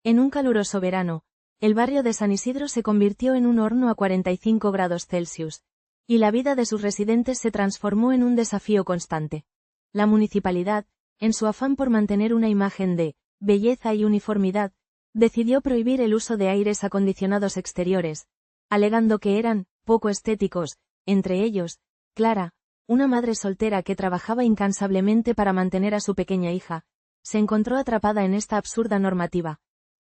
En un caluroso verano, el barrio de San Isidro se convirtió en un horno a 45 grados Celsius, y la vida de sus residentes se transformó en un desafío constante. La municipalidad, en su afán por mantener una imagen de belleza y uniformidad, decidió prohibir el uso de aires acondicionados exteriores, alegando que eran poco estéticos, entre ellos, Clara, una madre soltera que trabajaba incansablemente para mantener a su pequeña hija, se encontró atrapada en esta absurda normativa.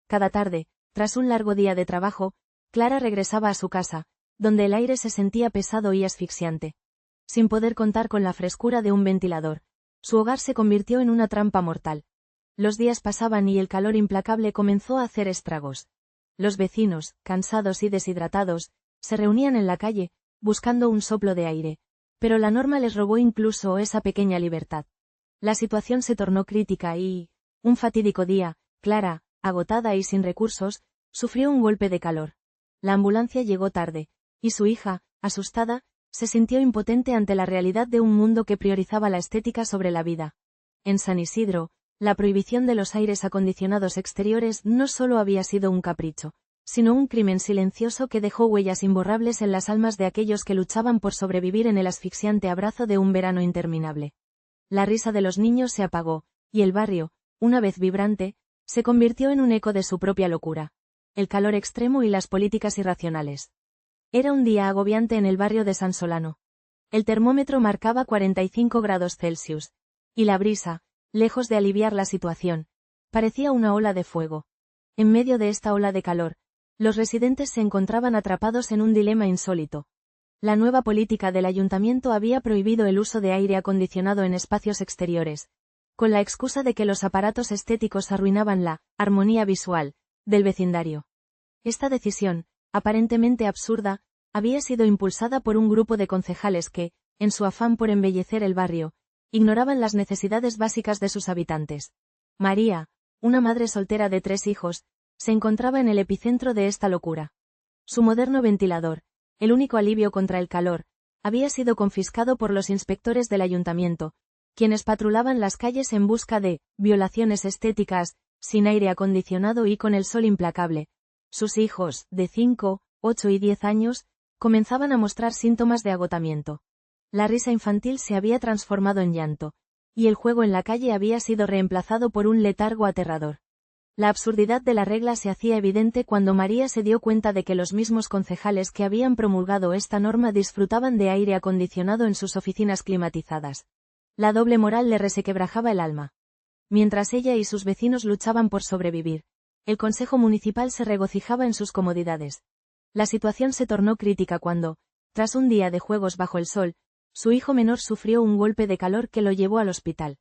Cada tarde, tras un largo día de trabajo, Clara regresaba a su casa, donde el aire se sentía pesado y asfixiante. Sin poder contar con la frescura de un ventilador, su hogar se convirtió en una trampa mortal. Los días pasaban y el calor implacable comenzó a hacer estragos. Los vecinos, cansados y deshidratados, se reunían en la calle, buscando un soplo de aire, pero la norma les robó incluso esa pequeña libertad. La situación se tornó crítica y, un fatídico día, Clara, agotada y sin recursos, sufrió un golpe de calor. La ambulancia llegó tarde, y su hija, asustada, se sintió impotente ante la realidad de un mundo que priorizaba la estética sobre la vida. En San Isidro, la prohibición de los aires acondicionados exteriores no solo había sido un capricho, sino un crimen silencioso que dejó huellas imborrables en las almas de aquellos que luchaban por sobrevivir en el asfixiante abrazo de un verano interminable. La risa de los niños se apagó, y el barrio, una vez vibrante, se convirtió en un eco de su propia locura. El calor extremo y las políticas irracionales. Era un día agobiante en el barrio de San Solano. El termómetro marcaba 45 grados Celsius, y la brisa, lejos de aliviar la situación, parecía una ola de fuego. En medio de esta ola de calor, los residentes se encontraban atrapados en un dilema insólito. La nueva política del ayuntamiento había prohibido el uso de aire acondicionado en espacios exteriores, con la excusa de que los aparatos estéticos arruinaban la armonía visual del vecindario. Esta decisión, aparentemente absurda, había sido impulsada por un grupo de concejales que, en su afán por embellecer el barrio, ignoraban las necesidades básicas de sus habitantes. María, una madre soltera de 3 hijos, se encontraba en el epicentro de esta locura. Su moderno ventilador, el único alivio contra el calor, había sido confiscado por los inspectores del ayuntamiento, quienes patrulaban las calles en busca de violaciones estéticas, sin aire acondicionado y con el sol implacable. Sus hijos, de 5, 8 y 10 años, comenzaban a mostrar síntomas de agotamiento. La risa infantil se había transformado en llanto, y el juego en la calle había sido reemplazado por un letargo aterrador. La absurdidad de la regla se hacía evidente cuando María se dio cuenta de que los mismos concejales que habían promulgado esta norma disfrutaban de aire acondicionado en sus oficinas climatizadas. La doble moral le resequebrajaba el alma. Mientras ella y sus vecinos luchaban por sobrevivir, el Consejo Municipal se regocijaba en sus comodidades. La situación se tornó crítica cuando, tras un día de juegos bajo el sol, su hijo menor sufrió un golpe de calor que lo llevó al hospital.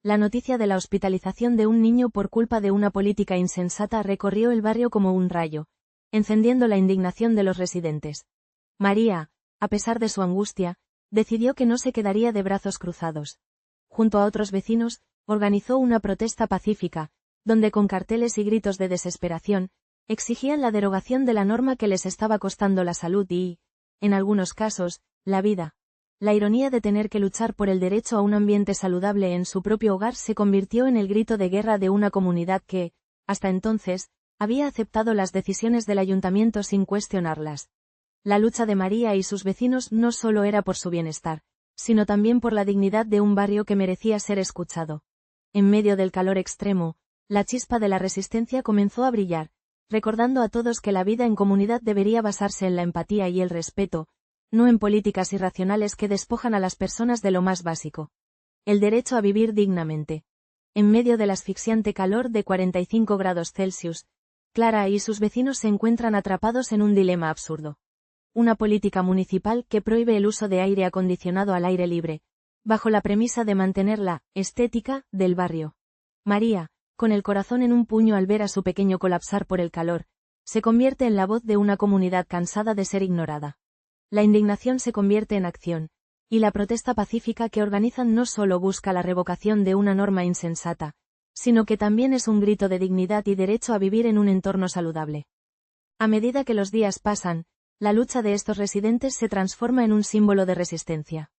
La noticia de la hospitalización de un niño por culpa de una política insensata recorrió el barrio como un rayo, encendiendo la indignación de los residentes. María, a pesar de su angustia, decidió que no se quedaría de brazos cruzados. Junto a otros vecinos, organizó una protesta pacífica, donde con carteles y gritos de desesperación, exigían la derogación de la norma que les estaba costando la salud y, en algunos casos, la vida. La ironía de tener que luchar por el derecho a un ambiente saludable en su propio hogar se convirtió en el grito de guerra de una comunidad que, hasta entonces, había aceptado las decisiones del ayuntamiento sin cuestionarlas. La lucha de María y sus vecinos no solo era por su bienestar, sino también por la dignidad de un barrio que merecía ser escuchado. En medio del calor extremo, la chispa de la resistencia comenzó a brillar, recordando a todos que la vida en comunidad debería basarse en la empatía y el respeto, no en políticas irracionales que despojan a las personas de lo más básico. El derecho a vivir dignamente. En medio del asfixiante calor de 45 grados Celsius, Clara y sus vecinos se encuentran atrapados en un dilema absurdo. Una política municipal que prohíbe el uso de aire acondicionado al aire libre, bajo la premisa de mantener la estética del barrio. María, con el corazón en un puño al ver a su pequeño colapsar por el calor, se convierte en la voz de una comunidad cansada de ser ignorada. La indignación se convierte en acción, y la protesta pacífica que organizan no solo busca la revocación de una norma insensata, sino que también es un grito de dignidad y derecho a vivir en un entorno saludable. A medida que los días pasan, la lucha de estos residentes se transforma en un símbolo de resistencia.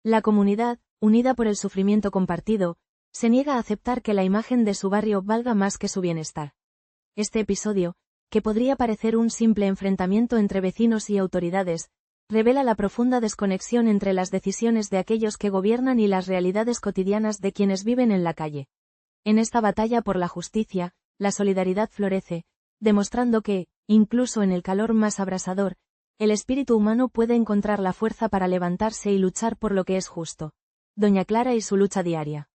La comunidad, unida por el sufrimiento compartido, se niega a aceptar que la imagen de su barrio valga más que su bienestar. Este episodio, que podría parecer un simple enfrentamiento entre vecinos y autoridades, revela la profunda desconexión entre las decisiones de aquellos que gobiernan y las realidades cotidianas de quienes viven en la calle. En esta batalla por la justicia, la solidaridad florece, demostrando que, incluso en el calor más abrasador, el espíritu humano puede encontrar la fuerza para levantarse y luchar por lo que es justo. Doña Clara y su lucha diaria.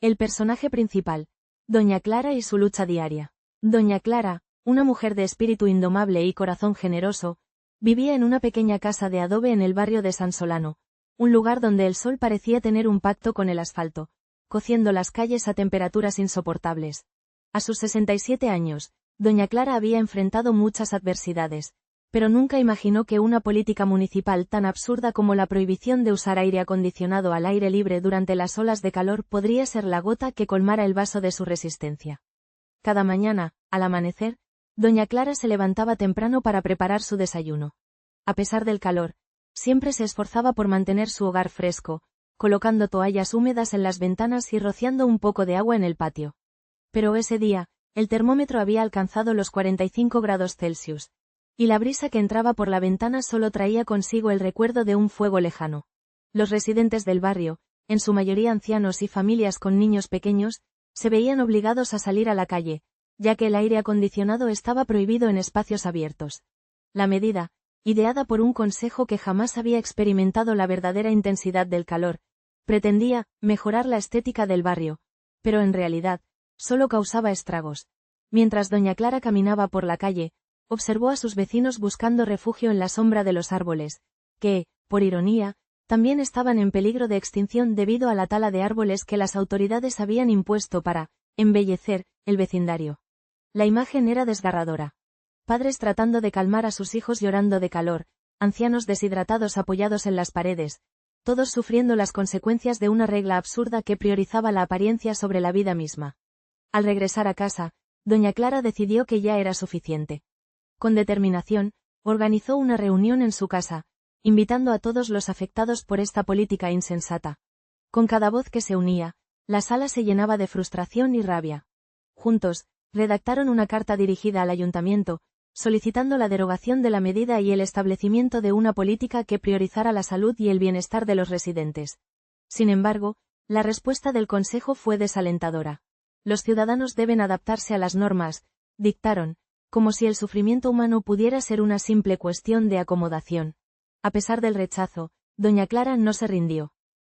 El personaje principal. Doña Clara y su lucha diaria. Doña Clara, una mujer de espíritu indomable y corazón generoso, vivía en una pequeña casa de adobe en el barrio de San Solano, un lugar donde el sol parecía tener un pacto con el asfalto, cociendo las calles a temperaturas insoportables. A sus 67 años, doña Clara había enfrentado muchas adversidades, pero nunca imaginó que una política municipal tan absurda como la prohibición de usar aire acondicionado al aire libre durante las olas de calor podría ser la gota que colmara el vaso de su resistencia. Cada mañana, al amanecer, doña Clara se levantaba temprano para preparar su desayuno. A pesar del calor, siempre se esforzaba por mantener su hogar fresco, colocando toallas húmedas en las ventanas y rociando un poco de agua en el patio. Pero ese día, el termómetro había alcanzado los 45 grados Celsius, y la brisa que entraba por la ventana solo traía consigo el recuerdo de un fuego lejano. Los residentes del barrio, en su mayoría ancianos y familias con niños pequeños, se veían obligados a salir a la calle, ya que el aire acondicionado estaba prohibido en espacios abiertos. La medida, ideada por un consejo que jamás había experimentado la verdadera intensidad del calor, pretendía mejorar la estética del barrio, pero en realidad, solo causaba estragos. Mientras doña Clara caminaba por la calle, observó a sus vecinos buscando refugio en la sombra de los árboles, que, por ironía, también estaban en peligro de extinción debido a la tala de árboles que las autoridades habían impuesto para embellecer el vecindario. La imagen era desgarradora. Padres tratando de calmar a sus hijos llorando de calor, ancianos deshidratados apoyados en las paredes, todos sufriendo las consecuencias de una regla absurda que priorizaba la apariencia sobre la vida misma. Al regresar a casa, doña Clara decidió que ya era suficiente. Con determinación, organizó una reunión en su casa, invitando a todos los afectados por esta política insensata. Con cada voz que se unía, la sala se llenaba de frustración y rabia. Juntos, redactaron una carta dirigida al ayuntamiento, solicitando la derogación de la medida y el establecimiento de una política que priorizara la salud y el bienestar de los residentes. Sin embargo, la respuesta del Consejo fue desalentadora. Los ciudadanos deben adaptarse a las normas, dictaron, como si el sufrimiento humano pudiera ser una simple cuestión de acomodación. A pesar del rechazo, doña Clara no se rindió.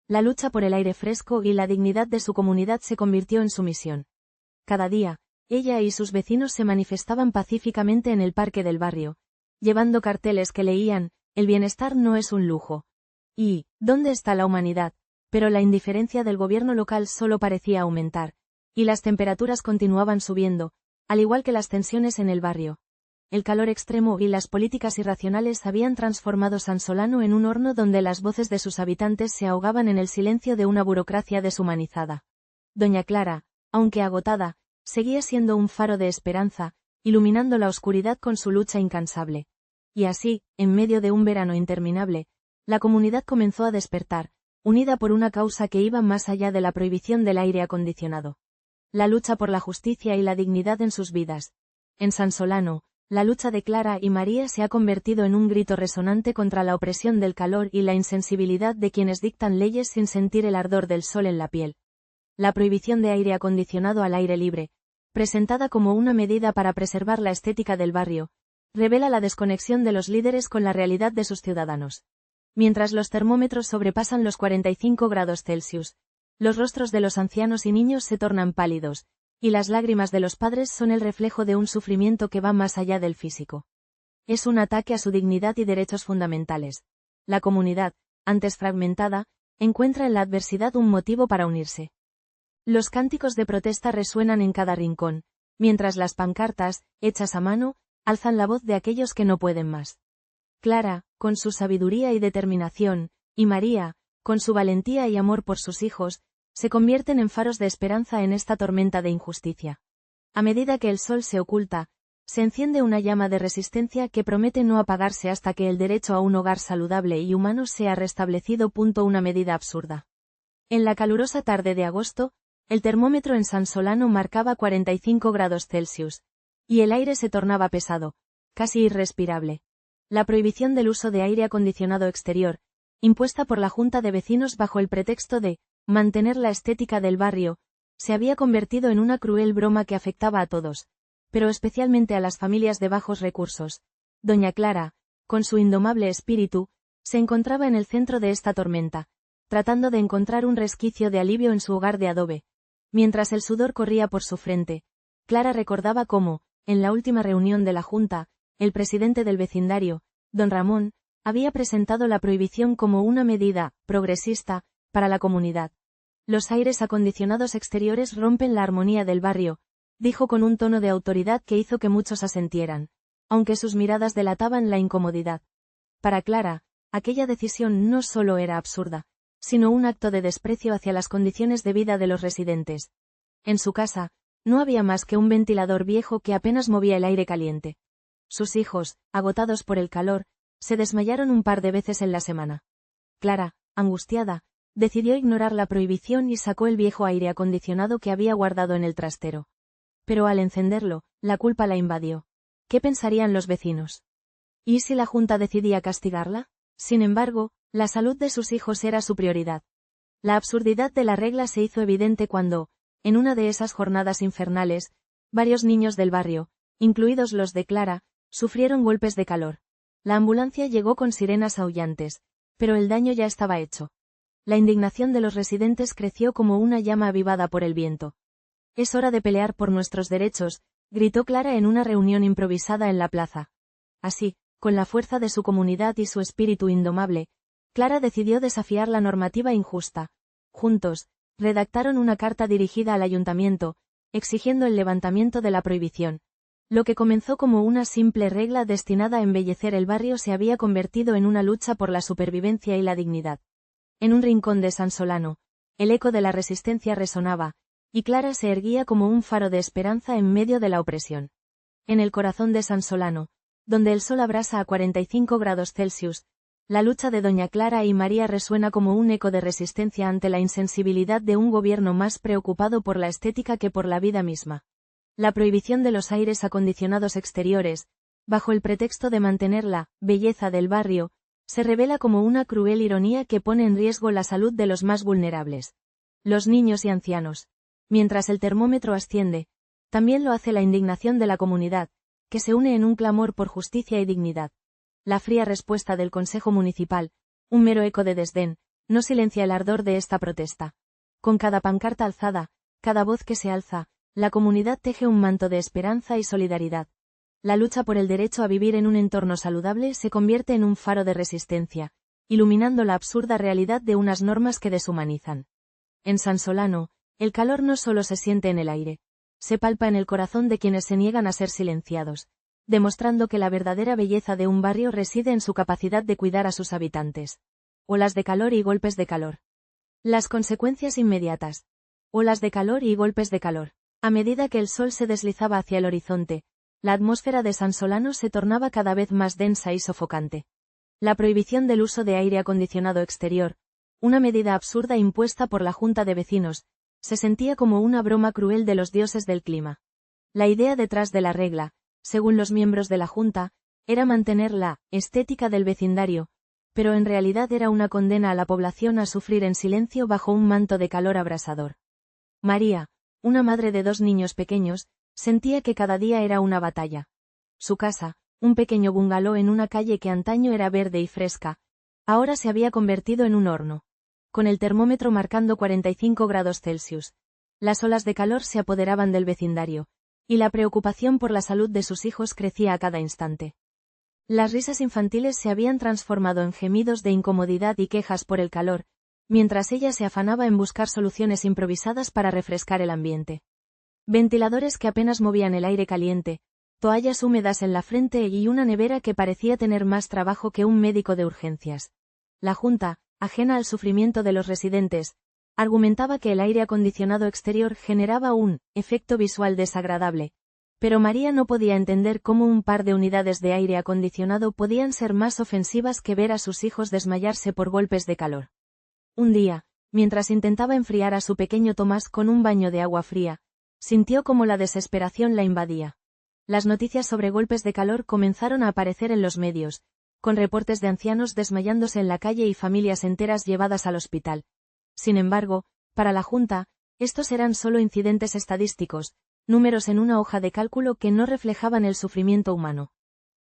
La lucha por el aire fresco y la dignidad de su comunidad se convirtió en su misión. Cada día, ella y sus vecinos se manifestaban pacíficamente en el parque del barrio, llevando carteles que leían, el bienestar no es un lujo. Y, ¿dónde está la humanidad? Pero la indiferencia del gobierno local solo parecía aumentar, y las temperaturas continuaban subiendo, al igual que las tensiones en el barrio. El calor extremo y las políticas irracionales habían transformado San Solano en un horno donde las voces de sus habitantes se ahogaban en el silencio de una burocracia deshumanizada. Doña Clara, aunque agotada, seguía siendo un faro de esperanza, iluminando la oscuridad con su lucha incansable. Y así, en medio de un verano interminable, la comunidad comenzó a despertar, unida por una causa que iba más allá de la prohibición del aire acondicionado. La lucha por la justicia y la dignidad en sus vidas. En San Solano, la lucha de Clara y María se ha convertido en un grito resonante contra la opresión del calor y la insensibilidad de quienes dictan leyes sin sentir el ardor del sol en la piel. La prohibición de aire acondicionado al aire libre, presentada como una medida para preservar la estética del barrio, revela la desconexión de los líderes con la realidad de sus ciudadanos. Mientras los termómetros sobrepasan los 45 grados Celsius, los rostros de los ancianos y niños se tornan pálidos, y las lágrimas de los padres son el reflejo de un sufrimiento que va más allá del físico. Es un ataque a su dignidad y derechos fundamentales. La comunidad, antes fragmentada, encuentra en la adversidad un motivo para unirse. Los cánticos de protesta resuenan en cada rincón, mientras las pancartas, hechas a mano, alzan la voz de aquellos que no pueden más. Clara, con su sabiduría y determinación, y María, con su valentía y amor por sus hijos, se convierten en faros de esperanza en esta tormenta de injusticia. A medida que el sol se oculta, se enciende una llama de resistencia que promete no apagarse hasta que el derecho a un hogar saludable y humano sea restablecido. Una medida absurda. En la calurosa tarde de agosto, el termómetro en San Solano marcaba 45 grados Celsius, y el aire se tornaba pesado, casi irrespirable. La prohibición del uso de aire acondicionado exterior, impuesta por la Junta de Vecinos bajo el pretexto de mantener la estética del barrio, se había convertido en una cruel broma que afectaba a todos, pero especialmente a las familias de bajos recursos. Doña Clara, con su indomable espíritu, se encontraba en el centro de esta tormenta, tratando de encontrar un resquicio de alivio en su hogar de adobe. Mientras el sudor corría por su frente, Clara recordaba cómo, en la última reunión de la Junta, el presidente del vecindario, don Ramón, había presentado la prohibición como una medida progresista para la comunidad. Los aires acondicionados exteriores rompen la armonía del barrio, dijo con un tono de autoridad que hizo que muchos asentieran, aunque sus miradas delataban la incomodidad. Para Clara, aquella decisión no solo era absurda, sino un acto de desprecio hacia las condiciones de vida de los residentes. En su casa, no había más que un ventilador viejo que apenas movía el aire caliente. Sus hijos, agotados por el calor, se desmayaron un par de veces en la semana. Clara, angustiada, decidió ignorar la prohibición y sacó el viejo aire acondicionado que había guardado en el trastero. Pero al encenderlo, la culpa la invadió. ¿Qué pensarían los vecinos? ¿Y si la Junta decidía castigarla? Sin embargo, la salud de sus hijos era su prioridad. La absurdidad de la regla se hizo evidente cuando, en una de esas jornadas infernales, varios niños del barrio, incluidos los de Clara, sufrieron golpes de calor. La ambulancia llegó con sirenas aullantes, pero el daño ya estaba hecho. La indignación de los residentes creció como una llama avivada por el viento. «Es hora de pelear por nuestros derechos», gritó Clara en una reunión improvisada en la plaza. Así, con la fuerza de su comunidad y su espíritu indomable, Clara decidió desafiar la normativa injusta. Juntos, redactaron una carta dirigida al ayuntamiento, exigiendo el levantamiento de la prohibición. Lo que comenzó como una simple regla destinada a embellecer el barrio se había convertido en una lucha por la supervivencia y la dignidad. En un rincón de San Solano, el eco de la resistencia resonaba, y Clara se erguía como un faro de esperanza en medio de la opresión. En el corazón de San Solano, donde el sol abrasa a 45 grados Celsius, la lucha de doña Clara y María resuena como un eco de resistencia ante la insensibilidad de un gobierno más preocupado por la estética que por la vida misma. La prohibición de los aires acondicionados exteriores, bajo el pretexto de mantener la belleza del barrio, se revela como una cruel ironía que pone en riesgo la salud de los más vulnerables. Los niños y ancianos. Mientras el termómetro asciende, también lo hace la indignación de la comunidad, que se une en un clamor por justicia y dignidad. La fría respuesta del Consejo Municipal, un mero eco de desdén, no silencia el ardor de esta protesta. Con cada pancarta alzada, cada voz que se alza, la comunidad teje un manto de esperanza y solidaridad. La lucha por el derecho a vivir en un entorno saludable se convierte en un faro de resistencia, iluminando la absurda realidad de unas normas que deshumanizan. En San Solano, el calor no solo se siente en el aire, se palpa en el corazón de quienes se niegan a ser silenciados, demostrando que la verdadera belleza de un barrio reside en su capacidad de cuidar a sus habitantes. Olas de calor y golpes de calor. Las consecuencias inmediatas. Olas de calor y golpes de calor. A medida que el sol se deslizaba hacia el horizonte, la atmósfera de San Solano se tornaba cada vez más densa y sofocante. La prohibición del uso de aire acondicionado exterior, una medida absurda impuesta por la Junta de Vecinos, se sentía como una broma cruel de los dioses del clima. La idea detrás de la regla, según los miembros de la Junta, era mantener la estética del vecindario, pero en realidad era una condena a la población a sufrir en silencio bajo un manto de calor abrasador. María, una madre de 2 niños pequeños, sentía que cada día era una batalla. Su casa, un pequeño bungalow en una calle que antaño era verde y fresca, ahora se había convertido en un horno. Con el termómetro marcando 45 grados Celsius. Las olas de calor se apoderaban del vecindario, y la preocupación por la salud de sus hijos crecía a cada instante. Las risas infantiles se habían transformado en gemidos de incomodidad y quejas por el calor, mientras ella se afanaba en buscar soluciones improvisadas para refrescar el ambiente. Ventiladores que apenas movían el aire caliente, toallas húmedas en la frente y una nevera que parecía tener más trabajo que un médico de urgencias. La Junta, ajena al sufrimiento de los residentes, argumentaba que el aire acondicionado exterior generaba un efecto visual desagradable, pero María no podía entender cómo un par de unidades de aire acondicionado podían ser más ofensivas que ver a sus hijos desmayarse por golpes de calor. Un día, mientras intentaba enfriar a su pequeño Tomás con un baño de agua fría, sintió como la desesperación la invadía. Las noticias sobre golpes de calor comenzaron a aparecer en los medios, con reportes de ancianos desmayándose en la calle y familias enteras llevadas al hospital. Sin embargo, para la Junta, estos eran solo incidentes estadísticos, números en una hoja de cálculo que no reflejaban el sufrimiento humano.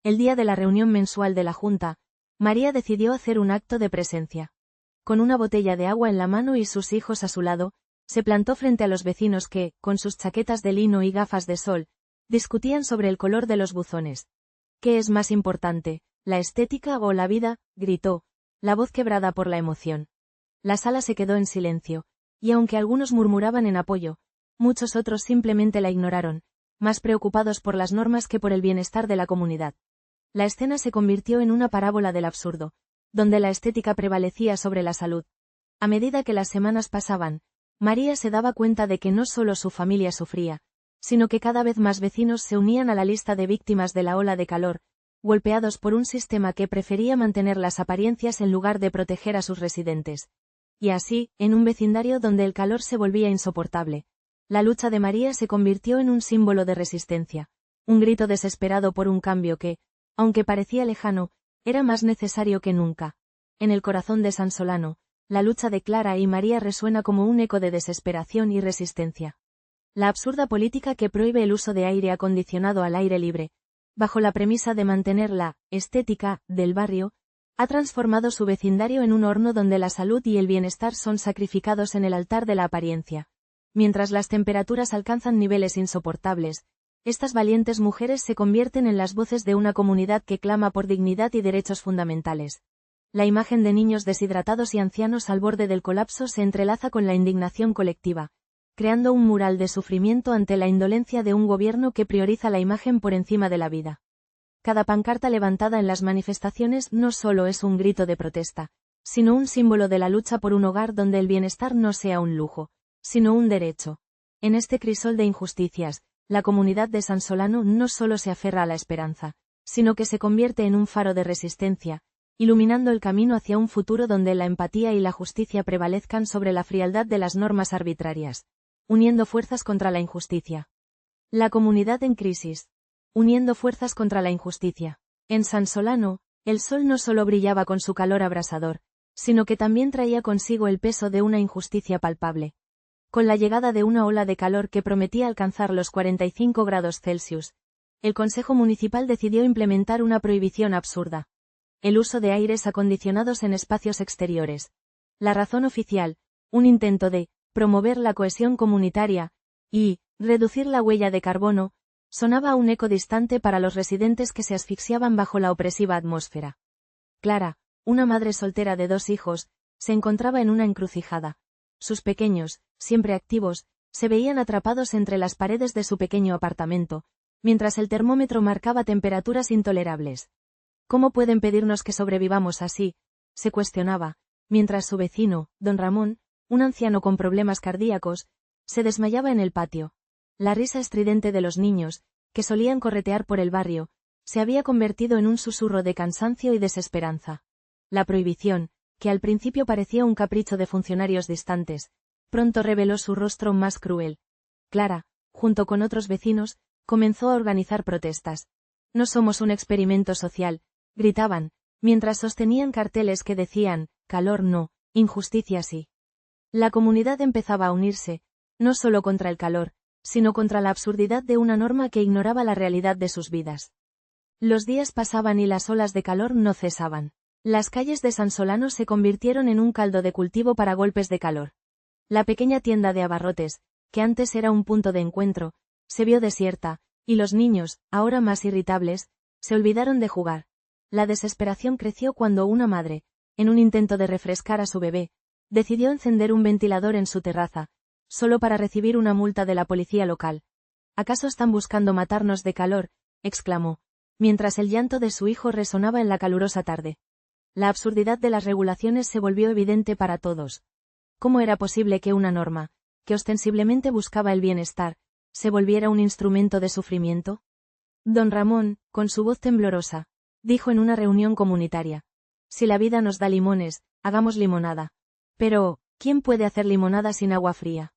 El día de la reunión mensual de la Junta, María decidió hacer un acto de presencia. Con una botella de agua en la mano y sus hijos a su lado, se plantó frente a los vecinos que, con sus chaquetas de lino y gafas de sol, discutían sobre el color de los buzones. ¿Qué es más importante, la estética o la vida?, gritó, la voz quebrada por la emoción. La sala se quedó en silencio, y aunque algunos murmuraban en apoyo, muchos otros simplemente la ignoraron, más preocupados por las normas que por el bienestar de la comunidad. La escena se convirtió en una parábola del absurdo, donde la estética prevalecía sobre la salud. A medida que las semanas pasaban, María se daba cuenta de que no solo su familia sufría, sino que cada vez más vecinos se unían a la lista de víctimas de la ola de calor, golpeados por un sistema que prefería mantener las apariencias en lugar de proteger a sus residentes. Y así, en un vecindario donde el calor se volvía insoportable, la lucha de María se convirtió en un símbolo de resistencia, un grito desesperado por un cambio que, aunque parecía lejano, era más necesario que nunca. En el corazón de San Solano, la lucha de Clara y María resuena como un eco de desesperación y resistencia. La absurda política que prohíbe el uso de aire acondicionado al aire libre, bajo la premisa de mantener la estética del barrio, ha transformado su vecindario en un horno donde la salud y el bienestar son sacrificados en el altar de la apariencia. Mientras las temperaturas alcanzan niveles insoportables, estas valientes mujeres se convierten en las voces de una comunidad que clama por dignidad y derechos fundamentales. La imagen de niños deshidratados y ancianos al borde del colapso se entrelaza con la indignación colectiva, creando un mural de sufrimiento ante la indolencia de un gobierno que prioriza la imagen por encima de la vida. Cada pancarta levantada en las manifestaciones no solo es un grito de protesta, sino un símbolo de la lucha por un hogar donde el bienestar no sea un lujo, sino un derecho. En este crisol de injusticias, la comunidad de San Solano no solo se aferra a la esperanza, sino que se convierte en un faro de resistencia, iluminando el camino hacia un futuro donde la empatía y la justicia prevalezcan sobre la frialdad de las normas arbitrarias, uniendo fuerzas contra la injusticia. La comunidad en crisis. Uniendo fuerzas contra la injusticia. En San Solano, el sol no solo brillaba con su calor abrasador, sino que también traía consigo el peso de una injusticia palpable. Con la llegada de una ola de calor que prometía alcanzar los 45 grados Celsius, el Consejo Municipal decidió implementar una prohibición absurda. El uso de aires acondicionados en espacios exteriores. La razón oficial, un intento de promover la cohesión comunitaria y reducir la huella de carbono, sonaba un eco distante para los residentes que se asfixiaban bajo la opresiva atmósfera. Clara, una madre soltera de 2 hijos, se encontraba en una encrucijada. Sus pequeños, siempre activos, se veían atrapados entre las paredes de su pequeño apartamento, mientras el termómetro marcaba temperaturas intolerables. ¿Cómo pueden pedirnos que sobrevivamos así?, se cuestionaba, mientras su vecino, don Ramón, un anciano con problemas cardíacos, se desmayaba en el patio. La risa estridente de los niños, que solían corretear por el barrio, se había convertido en un susurro de cansancio y desesperanza. La prohibición, que al principio parecía un capricho de funcionarios distantes, pronto reveló su rostro más cruel. Clara, junto con otros vecinos, comenzó a organizar protestas. No somos un experimento social, gritaban, mientras sostenían carteles que decían, calor no, injusticia sí. La comunidad empezaba a unirse, no solo contra el calor, sino contra la absurdidad de una norma que ignoraba la realidad de sus vidas. Los días pasaban y las olas de calor no cesaban. Las calles de San Solano se convirtieron en un caldo de cultivo para golpes de calor. La pequeña tienda de abarrotes, que antes era un punto de encuentro, se vio desierta, y los niños, ahora más irritables, se olvidaron de jugar. La desesperación creció cuando una madre, en un intento de refrescar a su bebé, decidió encender un ventilador en su terraza, solo para recibir una multa de la policía local. ¿Acaso están buscando matarnos de calor?, exclamó, mientras el llanto de su hijo resonaba en la calurosa tarde. La absurdidad de las regulaciones se volvió evidente para todos. ¿Cómo era posible que una norma, que ostensiblemente buscaba el bienestar, se volviera un instrumento de sufrimiento? Don Ramón, con su voz temblorosa, dijo en una reunión comunitaria: si la vida nos da limones, hagamos limonada. Pero, ¿quién puede hacer limonada sin agua fría?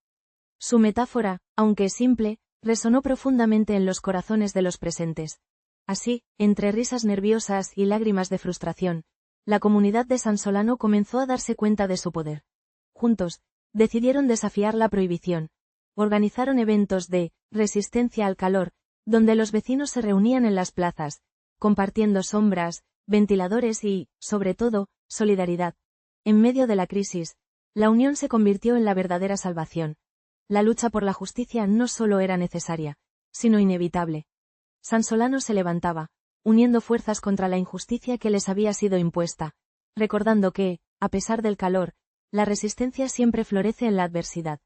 Su metáfora, aunque simple, resonó profundamente en los corazones de los presentes. Así, entre risas nerviosas y lágrimas de frustración, la comunidad de San Solano comenzó a darse cuenta de su poder. Juntos, decidieron desafiar la prohibición. Organizaron eventos de resistencia al calor, donde los vecinos se reunían en las plazas, compartiendo sombras, ventiladores y, sobre todo, solidaridad. En medio de la crisis, la unión se convirtió en la verdadera salvación. La lucha por la justicia no solo era necesaria, sino inevitable. San Solano se levantaba, uniendo fuerzas contra la injusticia que les había sido impuesta, recordando que, a pesar del calor, la resistencia siempre florece en la adversidad.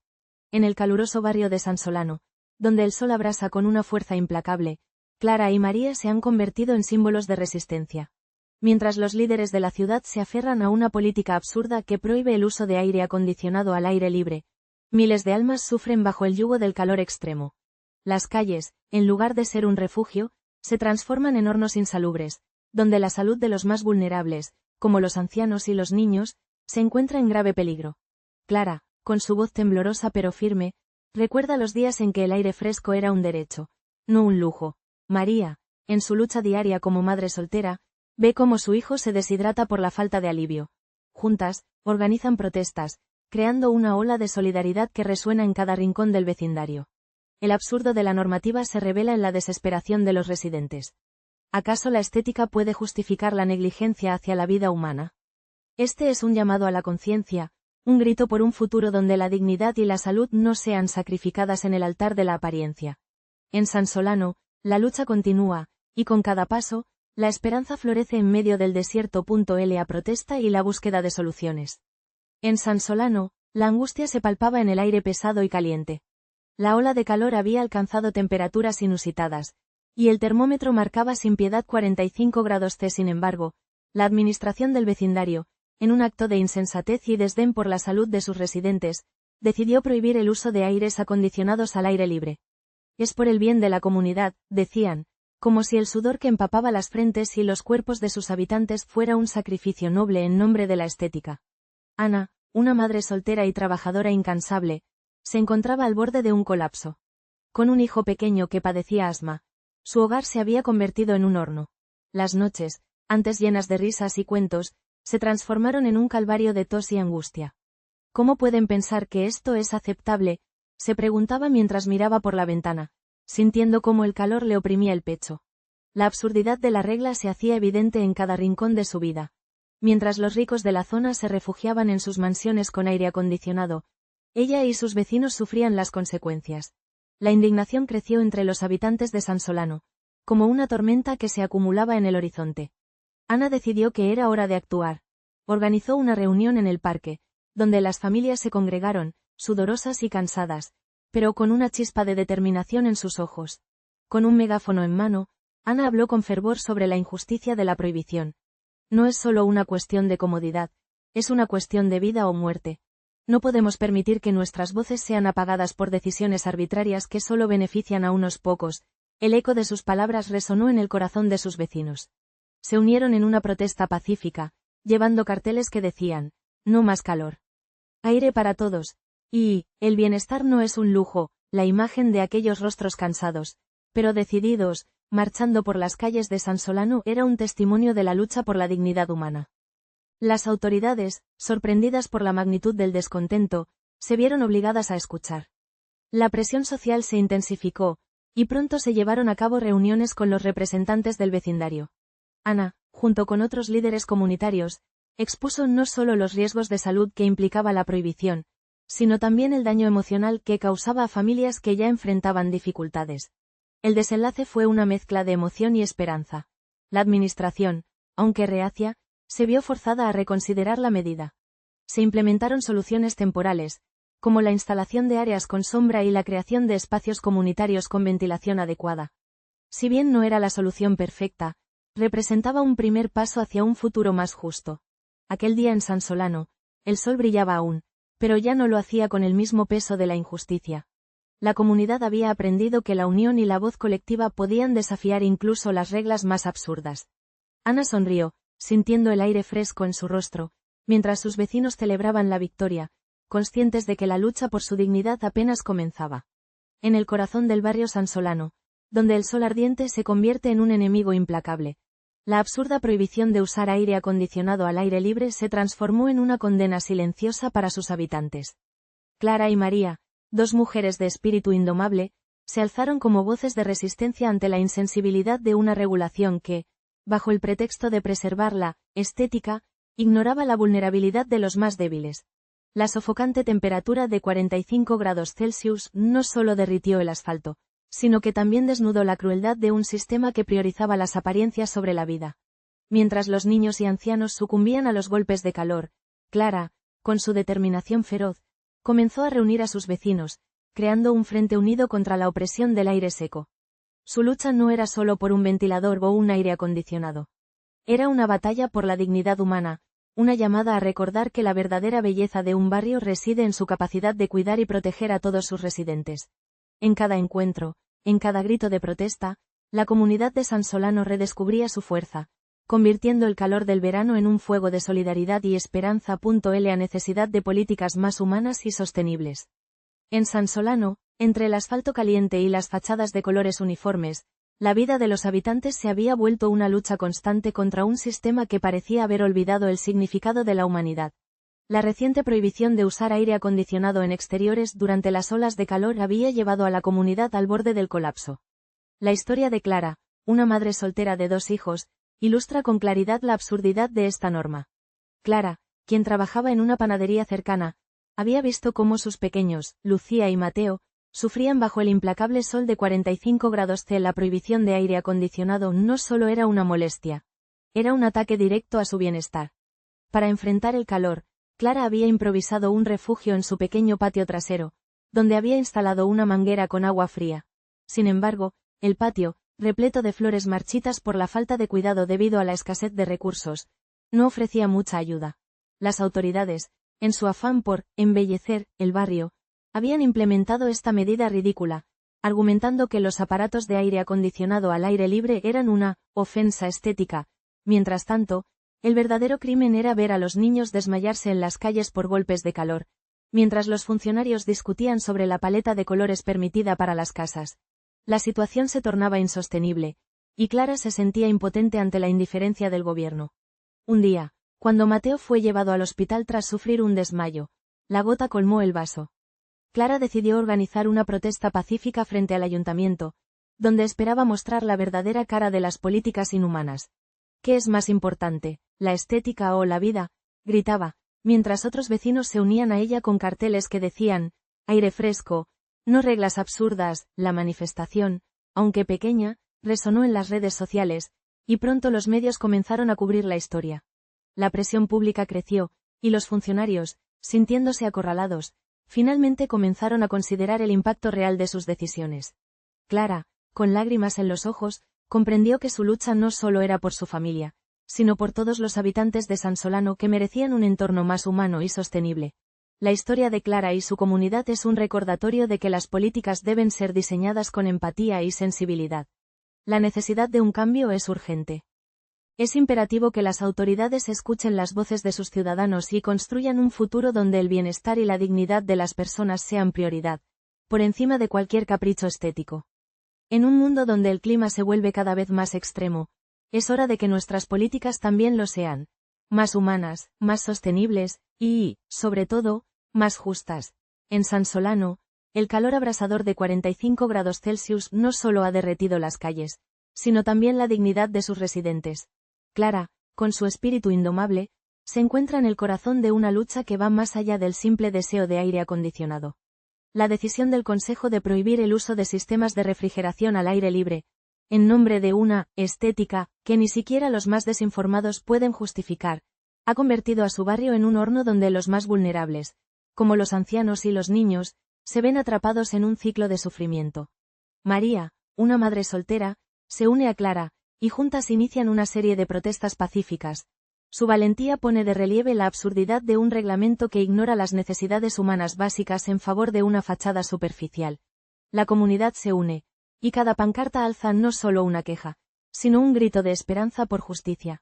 En el caluroso barrio de San Solano, donde el sol abrasa con una fuerza implacable, Clara y María se han convertido en símbolos de resistencia. Mientras los líderes de la ciudad se aferran a una política absurda que prohíbe el uso de aire acondicionado al aire libre, miles de almas sufren bajo el yugo del calor extremo. Las calles, en lugar de ser un refugio, se transforman en hornos insalubres, donde la salud de los más vulnerables, como los ancianos y los niños, se encuentra en grave peligro. Clara, con su voz temblorosa pero firme, recuerda los días en que el aire fresco era un derecho, no un lujo. María, en su lucha diaria como madre soltera, ve cómo su hijo se deshidrata por la falta de alivio. Juntas, organizan protestas, creando una ola de solidaridad que resuena en cada rincón del vecindario. El absurdo de la normativa se revela en la desesperación de los residentes. ¿Acaso la estética puede justificar la negligencia hacia la vida humana? Este es un llamado a la conciencia, un grito por un futuro donde la dignidad y la salud no sean sacrificadas en el altar de la apariencia. En San Solano, la lucha continúa, y con cada paso, la esperanza florece en medio del desierto. La protesta y la búsqueda de soluciones. En San Solano, la angustia se palpaba en el aire pesado y caliente. La ola de calor había alcanzado temperaturas inusitadas, y el termómetro marcaba sin piedad 45 grados C. Sin embargo, la administración del vecindario, en un acto de insensatez y desdén por la salud de sus residentes, decidió prohibir el uso de aires acondicionados al aire libre. Es por el bien de la comunidad, decían, como si el sudor que empapaba las frentes y los cuerpos de sus habitantes fuera un sacrificio noble en nombre de la estética. Ana, una madre soltera y trabajadora incansable, se encontraba al borde de un colapso. Con un hijo pequeño que padecía asma, su hogar se había convertido en un horno. Las noches, antes llenas de risas y cuentos, se transformaron en un calvario de tos y angustia. ¿Cómo pueden pensar que esto es aceptable?, se preguntaba mientras miraba por la ventana, sintiendo cómo el calor le oprimía el pecho. La absurdidad de la regla se hacía evidente en cada rincón de su vida. Mientras los ricos de la zona se refugiaban en sus mansiones con aire acondicionado, ella y sus vecinos sufrían las consecuencias. La indignación creció entre los habitantes de San Solano, como una tormenta que se acumulaba en el horizonte. Ana decidió que era hora de actuar. Organizó una reunión en el parque, donde las familias se congregaron, sudorosas y cansadas, pero con una chispa de determinación en sus ojos. Con un megáfono en mano, Ana habló con fervor sobre la injusticia de la prohibición. No es solo una cuestión de comodidad, es una cuestión de vida o muerte. No podemos permitir que nuestras voces sean apagadas por decisiones arbitrarias que solo benefician a unos pocos. El eco de sus palabras resonó en el corazón de sus vecinos. Se unieron en una protesta pacífica, llevando carteles que decían, no más calor. Aire para todos. Y, el bienestar no es un lujo, la imagen de aquellos rostros cansados, pero decididos, marchando por las calles de San Solano era un testimonio de la lucha por la dignidad humana. Las autoridades, sorprendidas por la magnitud del descontento, se vieron obligadas a escuchar. La presión social se intensificó, y pronto se llevaron a cabo reuniones con los representantes del vecindario. Ana, junto con otros líderes comunitarios, expuso no solo los riesgos de salud que implicaba la prohibición, sino también el daño emocional que causaba a familias que ya enfrentaban dificultades. El desenlace fue una mezcla de emoción y esperanza. La administración, aunque reacia, se vio forzada a reconsiderar la medida. Se implementaron soluciones temporales, como la instalación de áreas con sombra y la creación de espacios comunitarios con ventilación adecuada. Si bien no era la solución perfecta, representaba un primer paso hacia un futuro más justo. Aquel día en San Solano, el sol brillaba aún, pero ya no lo hacía con el mismo peso de la injusticia. La comunidad había aprendido que la unión y la voz colectiva podían desafiar incluso las reglas más absurdas. Ana sonrió, sintiendo el aire fresco en su rostro, mientras sus vecinos celebraban la victoria, conscientes de que la lucha por su dignidad apenas comenzaba. en el corazón del barrio sansolano, donde el sol ardiente se convierte en un enemigo implacable. La absurda prohibición de usar aire acondicionado al aire libre se transformó en una condena silenciosa para sus habitantes. Clara y María, dos mujeres de espíritu indomable, se alzaron como voces de resistencia ante la insensibilidad de una regulación que, bajo el pretexto de preservar la estética, ignoraba la vulnerabilidad de los más débiles. La sofocante temperatura de 45 grados Celsius no solo derritió el asfalto, sino que también desnudó la crueldad de un sistema que priorizaba las apariencias sobre la vida. Mientras los niños y ancianos sucumbían a los golpes de calor, Clara, con su determinación feroz, comenzó a reunir a sus vecinos, creando un frente unido contra la opresión del aire seco. Su lucha no era solo por un ventilador o un aire acondicionado. Era una batalla por la dignidad humana, una llamada a recordar que la verdadera belleza de un barrio reside en su capacidad de cuidar y proteger a todos sus residentes. En cada encuentro, en cada grito de protesta, la comunidad de Sansolano redescubría su fuerza, convirtiendo el calor del verano en un fuego de solidaridad y esperanza. A necesidad de políticas más humanas y sostenibles. En Sansolano, entre el asfalto caliente y las fachadas de colores uniformes, la vida de los habitantes se había vuelto una lucha constante contra un sistema que parecía haber olvidado el significado de la humanidad. La reciente prohibición de usar aire acondicionado en exteriores durante las olas de calor había llevado a la comunidad al borde del colapso. La historia de Clara, una madre soltera de 2 hijos, ilustra con claridad la absurdidad de esta norma. Clara, quien trabajaba en una panadería cercana, había visto cómo sus pequeños, Lucía y Mateo, sufrían bajo el implacable sol de 45 grados C. La prohibición de aire acondicionado no solo era una molestia, era un ataque directo a su bienestar. Para enfrentar el calor, Clara había improvisado un refugio en su pequeño patio trasero, donde había instalado una manguera con agua fría. Sin embargo, el patio, repleto de flores marchitas por la falta de cuidado debido a la escasez de recursos, no ofrecía mucha ayuda. Las autoridades, en su afán por embellecer el barrio, habían implementado esta medida ridícula, argumentando que los aparatos de aire acondicionado al aire libre eran una ofensa estética. Mientras tanto, el verdadero crimen era ver a los niños desmayarse en las calles por golpes de calor, mientras los funcionarios discutían sobre la paleta de colores permitida para las casas. La situación se tornaba insostenible, y Clara se sentía impotente ante la indiferencia del gobierno. Un día, cuando Mateo fue llevado al hospital tras sufrir un desmayo, la gota colmó el vaso. Clara decidió organizar una protesta pacífica frente al ayuntamiento, donde esperaba mostrar la verdadera cara de las políticas inhumanas. ¿Qué es más importante, la estética o la vida?, gritaba, mientras otros vecinos se unían a ella con carteles que decían, aire fresco, no reglas absurdas. La manifestación, aunque pequeña, resonó en las redes sociales, y pronto los medios comenzaron a cubrir la historia. La presión pública creció, y los funcionarios, sintiéndose acorralados, finalmente comenzaron a considerar el impacto real de sus decisiones. Clara, con lágrimas en los ojos, comprendió que su lucha no solo era por su familia, sino por todos los habitantes de Sansolano que merecían un entorno más humano y sostenible. La historia de Clara y su comunidad es un recordatorio de que las políticas deben ser diseñadas con empatía y sensibilidad. La necesidad de un cambio es urgente. Es imperativo que las autoridades escuchen las voces de sus ciudadanos y construyan un futuro donde el bienestar y la dignidad de las personas sean prioridad, por encima de cualquier capricho estético. En un mundo donde el clima se vuelve cada vez más extremo, es hora de que nuestras políticas también lo sean, más humanas, más sostenibles, y, sobre todo, más justas. En Sansolano, el calor abrasador de 45 grados Celsius no solo ha derretido las calles, sino también la dignidad de sus residentes. Clara, con su espíritu indomable, se encuentra en el corazón de una lucha que va más allá del simple deseo de aire acondicionado. La decisión del Consejo de prohibir el uso de sistemas de refrigeración al aire libre, en nombre de una estética que ni siquiera los más desinformados pueden justificar, ha convertido a su barrio en un horno donde los más vulnerables, como los ancianos y los niños, se ven atrapados en un ciclo de sufrimiento. María, una madre soltera, se une a Clara, y juntas inician una serie de protestas pacíficas. Su valentía pone de relieve la absurdidad de un reglamento que ignora las necesidades humanas básicas en favor de una fachada superficial. La comunidad se une, y cada pancarta alza no solo una queja, sino un grito de esperanza por justicia.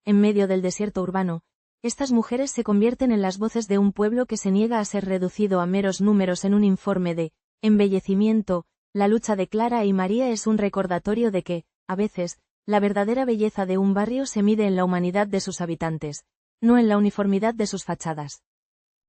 En medio del desierto urbano, estas mujeres se convierten en las voces de un pueblo que se niega a ser reducido a meros números en un informe de Embellecimiento, la lucha de Clara y María es un recordatorio de que, a veces, la verdadera belleza de un barrio se mide en la humanidad de sus habitantes, no en la uniformidad de sus fachadas.